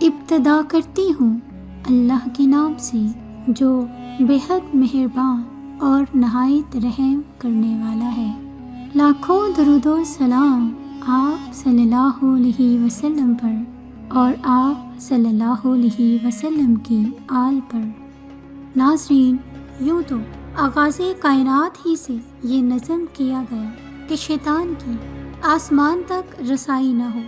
ابتدا کرتی ہوں اللہ کے نام سے جو بےحد مہربان اور نہایت رحم کرنے والا ہے۔ لاکھوں درود و سلام آپ صلی اللہ علیہ وسلم پر اور آپ صلی اللہ علیہ وسلم کی آل پر۔ ناظرین، یوں تو آغاز کائنات ہی سے یہ نظم کیا گیا کہ شیطان کی آسمان تک رسائی نہ ہو۔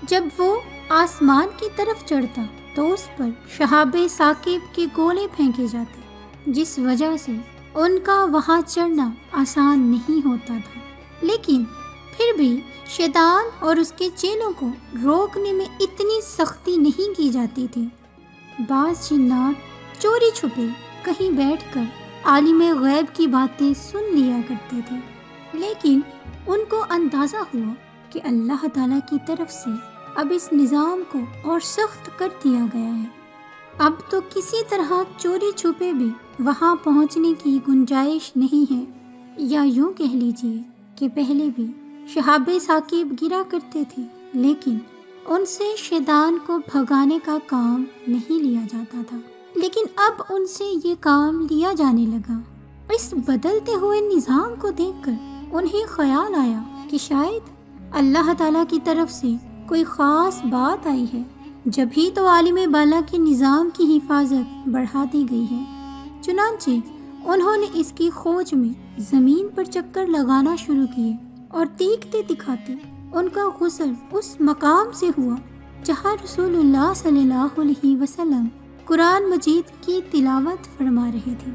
جب وہ آسمان کی طرف چڑھتا تو اس پر شہاب ثاقب کے گولے پھینکے جاتے، جس وجہ سے ان کا وہاں چڑھنا آسان نہیں ہوتا تھا۔ لیکن پھر بھی شیطان اور اس کے چیلوں کو روکنے میں اتنی سختی نہیں کی جاتی تھی۔ بعض جنات چوری چھپے کہیں بیٹھ کر عالم غیب کی باتیں سن لیا کرتے تھے، لیکن ان کو اندازہ ہوا کہ اللہ تعالیٰ کی طرف سے اب اس نظام کو اور سخت کر دیا گیا ہے۔ اب تو کسی طرح چوری چھپے بھی وہاں پہنچنے کی گنجائش نہیں ہے، یا یوں کہہ لیجیے کہ پہلے بھی شہاب ثاقب گرا کرتے تھے، لیکن ان سے شیطان کو بھگانے کا کام نہیں لیا جاتا تھا۔ لیکن اب ان سے یہ کام لیا جانے لگا۔ اس بدلتے ہوئے نظام کو دیکھ کر انہیں خیال آیا کہ شاید اللہ تعالیٰ کی طرف سے کوئی خاص بات آئی ہے، جب ہی تو عالم بالا کے نظام کی حفاظت بڑھا دی گئی ہے۔ چنانچہ انہوں نے اس کی کھوج میں زمین پر چکر لگانا شروع کیے، اور دیکھتے دکھاتے ان کا غسل اس مقام سے ہوا جہاں رسول اللہ صلی اللہ علیہ وسلم قرآن مجید کی تلاوت فرما رہے تھے۔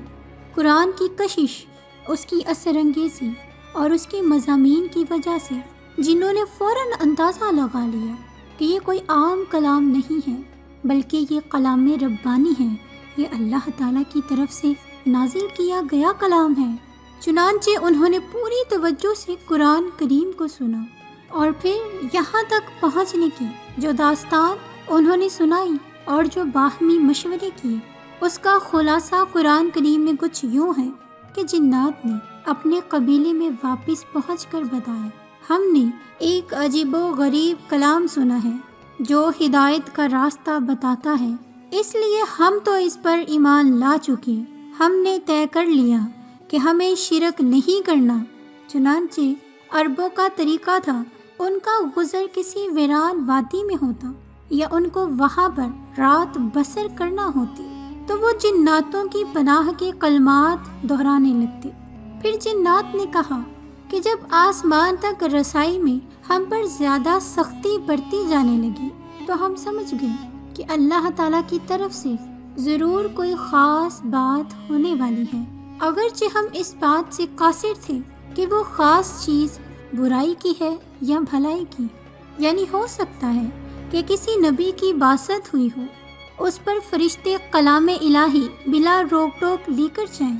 قرآن کی کشش، اس کی اثر انگیزی اور اس کے مضامین کی وجہ سے جنہوں نے فوراً اندازہ لگا لیا کہ یہ کوئی عام کلام نہیں ہے، بلکہ یہ کلام ربانی ہے، یہ اللہ تعالیٰ کی طرف سے نازل کیا گیا کلام ہے۔ چنانچہ انہوں نے پوری توجہ سے قرآن کریم کو سنا، اور پھر یہاں تک پہنچنے کی جو داستان انہوں نے سنائی اور جو باہمی مشورے کیے، اس کا خلاصہ قرآن کریم میں کچھ یوں ہے کہ جنات نے اپنے قبیلے میں واپس پہنچ کر بتایا، ہم نے ایک عجیب و غریب کلام سنا ہے جو ہدایت کا راستہ بتاتا ہے، اس لیے ہم تو اس پر ایمان لا چکے۔ ہم نے طے کر لیا کہ ہمیں شرک نہیں کرنا۔ چنانچہ عربوں کا طریقہ تھا، ان کا گزر کسی ویران وادی میں ہوتا یا ان کو وہاں پر رات بسر کرنا ہوتی تو وہ جناتوں کی پناہ کے کلمات دہرانے لگتے۔ پھر جنات نے کہا کہ جب آسمان تک رسائی میں ہم پر زیادہ سختی برتی جانے لگی تو ہم سمجھ گئے کہ اللہ تعالیٰ کی طرف سے ضرور کوئی خاص بات ہونے والی ہے، اگرچہ ہم اس بات سے قاصر تھے کہ وہ خاص چیز برائی کی ہے یا بھلائی کی، یعنی ہو سکتا ہے کہ کسی نبی کی بعثت ہوئی ہو، اس پر فرشتے کلام الہی بلا روک ٹوک لے کر جائیں،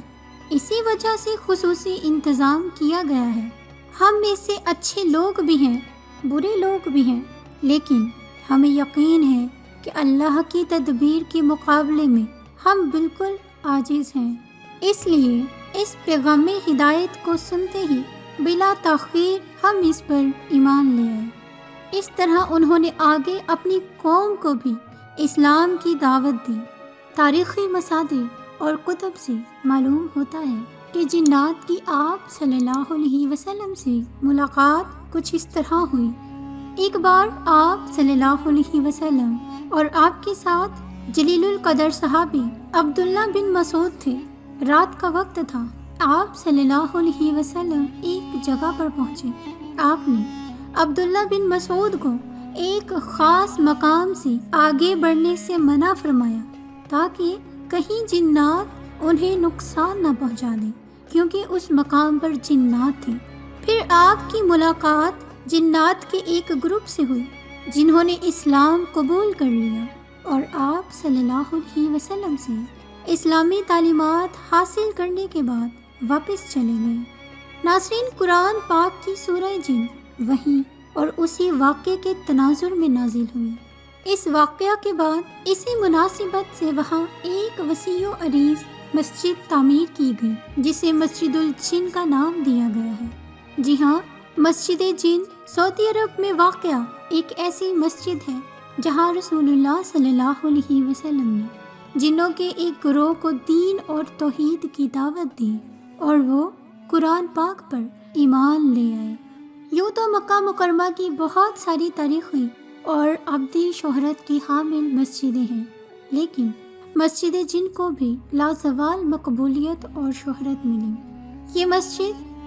اسی وجہ سے خصوصی انتظام کیا گیا ہے۔ ہم میں سے اچھے لوگ بھی ہیں، برے لوگ بھی ہیں، لیکن ہمیں یقین ہے کہ اللہ کی تدبیر کے مقابلے میں ہم بالکل عاجز ہیں۔ اس لیے اس پیغام ہدایت کو سنتے ہی بلا تاخیر ہم اس پر ایمان لے آئے۔ اس طرح انہوں نے آگے اپنی قوم کو بھی اسلام کی دعوت دی۔ تاریخی مصادر اور کتب سے معلوم ہوتا ہے کہ جنات کی آپ صلی اللہ علیہ وسلم سے ملاقات کچھ اس طرح ہوئی۔ ایک بار آپ صلی اللہ علیہ وسلم اور آپ کے ساتھ جلیل القدر صحابی عبداللہ بن مسعود تھے۔ رات کا وقت تھا۔ آپ صلی اللہ علیہ وسلم ایک جگہ پر پہنچے۔ آپ نے عبداللہ بن مسعود کو ایک خاص مقام سے آگے بڑھنے سے منع فرمایا تاکہ کہیں جنات انہیں نقصان نہ پہنچا دیں، کیونکہ اس مقام پر جنات تھے۔ پھر آپ کی ملاقات جنات کے ایک گروپ سے ہوئی جنہوں نے اسلام قبول کر لیا اور آپ صلی اللہ علیہ وسلم سے اسلامی تعلیمات حاصل کرنے کے بعد واپس چلے گئے۔ ناظرین، قرآن پاک کی سورہ جن وہیں اور اسی واقعے کے تناظر میں نازل ہوئی۔ اس واقعہ کے بعد اسی مناسبت سے وہاں ایک وسیع و عریض مسجد تعمیر کی گئی جسے مسجد الجن کا نام دیا گیا ہے۔ جی ہاں، مسجد جن سعودی عرب میں واقع ایک ایسی مسجد ہے جہاں رسول اللہ صلی اللہ علیہ وسلم نے جنوں کے ایک گروہ کو دین اور توحید کی دعوت دی اور وہ قرآن پاک پر ایمان لے آئے۔ یوں تو مکہ مکرمہ کی بہت ساری تاریخی اور ابدی شہرت کی حامل مسجدیں ہیں، لیکن مسجد جن کو بھی لازوال مقبولیت اور شہرت ملی۔ یہ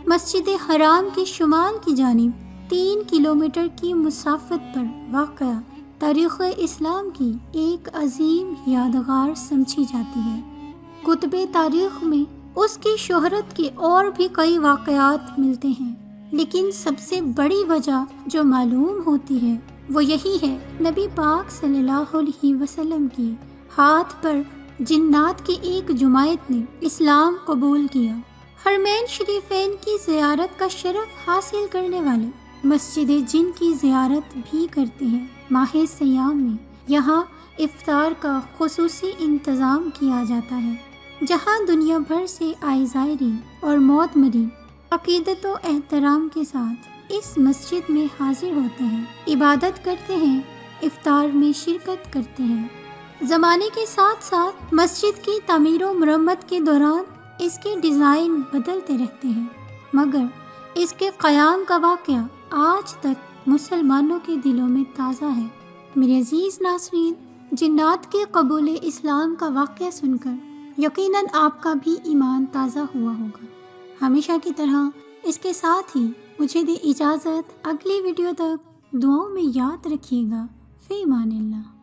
مسجد حرام کے شمال کی جانب 3 کلومیٹر کی مسافت پر واقع تاریخ اسلام کی ایک عظیم یادگار سمجھی جاتی ہے۔ کتب تاریخ میں اس کی شہرت کے اور بھی کئی واقعات ملتے ہیں، لیکن سب سے بڑی وجہ جو معلوم ہوتی ہے وہ یہی ہے، نبی پاک صلی اللہ علیہ وسلم کی ہاتھ پر جنات کی ایک جماعت نے اسلام قبول کیا۔ حرمین شریفین کی زیارت کا شرف حاصل کرنے والے مسجد جن کی زیارت بھی کرتے ہیں۔ ماہ سیام میں یہاں افطار کا خصوصی انتظام کیا جاتا ہے، جہاں دنیا بھر سے آئے زائرین اور معتمرین عقیدت و احترام کے ساتھ اس مسجد میں حاضر ہوتے ہیں، عبادت کرتے ہیں، افطار میں شرکت کرتے ہیں۔ زمانے کے ساتھ ساتھ مسجد کی تعمیر و مرمت کے دوران اس کے ڈیزائن بدلتے رہتے ہیں، مگر اس کے قیام کا واقعہ آج تک مسلمانوں کے دلوں میں تازہ ہے۔ میرے عزیز ناظرین، جنات کے قبول اسلام کا واقعہ سن کر یقیناً آپ کا بھی ایمان تازہ ہوا ہوگا۔ ہمیشہ کی طرح اس کے ساتھ ہی مجھے دے اجازت، اگلی ویڈیو تک دعاؤں میں یاد رکھیے گا۔ فی امان اللہ۔